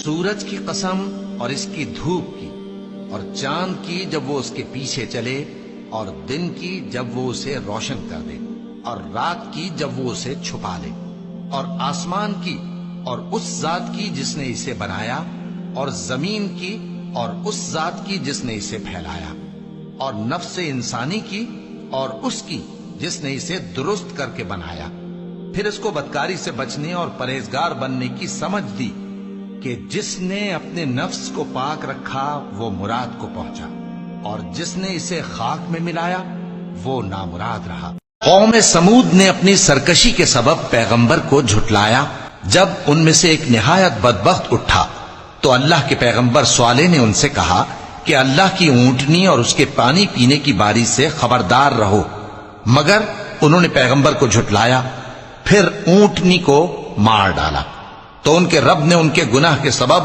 سورج کی قسم اور اس کی دھوپ کی، اور چاند کی جب وہ اس کے پیچھے چلے، اور دن کی جب وہ اسے روشن کر دے، اور رات کی جب وہ اسے چھپا لے، اور آسمان کی اور اس ذات کی جس نے اسے بنایا، اور زمین کی اور اس ذات کی جس نے اسے پھیلایا، اور نفس انسانی کی اور اس کی جس نے اسے درست کر کے بنایا، پھر اس کو بدکاری سے بچنے اور پرہیزگار بننے کی سمجھ دی کہ جس نے اپنے نفس کو پاک رکھا وہ مراد کو پہنچا، اور جس نے اسے خاک میں ملایا وہ نامراد رہا۔ قوم سمود نے اپنی سرکشی کے سبب پیغمبر کو جھٹلایا۔ جب ان میں سے ایک نہایت بدبخت اٹھا تو اللہ کے پیغمبر صالح نے ان سے کہا کہ اللہ کی اونٹنی اور اس کے پانی پینے کی باری سے خبردار رہو، مگر انہوں نے پیغمبر کو جھٹلایا، پھر اونٹنی کو مار ڈالا، تو ان کے رب نے ان کے گناہ کے سبب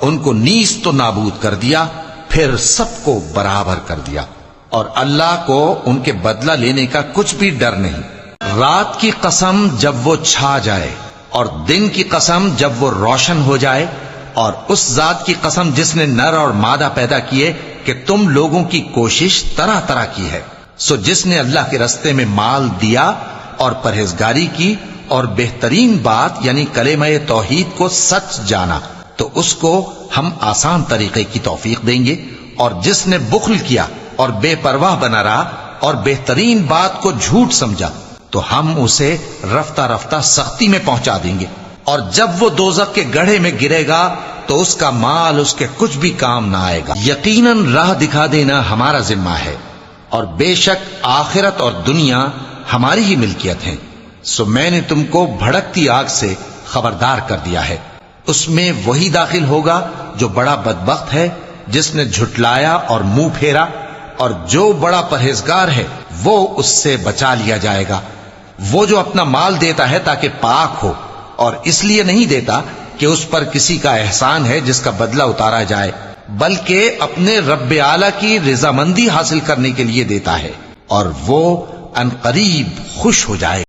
ان کو نیست و نابود کر دیا، پھر سب کو برابر کر دیا، اور اللہ کو ان کے بدلہ لینے کا کچھ بھی ڈر نہیں۔ رات کی قسم جب وہ چھا جائے، اور دن کی قسم جب وہ روشن ہو جائے، اور اس ذات کی قسم جس نے نر اور مادہ پیدا کیے کہ تم لوگوں کی کوشش طرح طرح کی ہے، سو جس نے اللہ کے رستے میں مال دیا اور پرہیزگاری کی اور بہترین بات یعنی کلمہ توحید کو سچ جانا، تو اس کو ہم آسان طریقے کی توفیق دیں گے، اور جس نے بخل کیا اور بے پرواہ بنا رہا اور بہترین بات کو جھوٹ سمجھا، تو ہم اسے رفتہ رفتہ سختی میں پہنچا دیں گے، اور جب وہ دوزخ کے گڑھے میں گرے گا تو اس کا مال اس کے کچھ بھی کام نہ آئے گا۔ یقیناً راہ دکھا دینا ہمارا ذمہ ہے، اور بے شک آخرت اور دنیا ہماری ہی ملکیت ہیں، سو میں نے تم کو بھڑکتی آگ سے خبردار کر دیا ہے، اس میں وہی داخل ہوگا جو بڑا بدبخت ہے، جس نے جھٹلایا اور منہ پھیرا، اور جو بڑا پرہیزگار ہے وہ اس سے بچا لیا جائے گا۔ وہ جو اپنا مال دیتا ہے تاکہ پاک ہو، اور اس لیے نہیں دیتا کہ اس پر کسی کا احسان ہے جس کا بدلہ اتارا جائے، بلکہ اپنے رب اعلیٰ کی رضامندی حاصل کرنے کے لیے دیتا ہے، اور وہ عنقریب خوش ہو جائے۔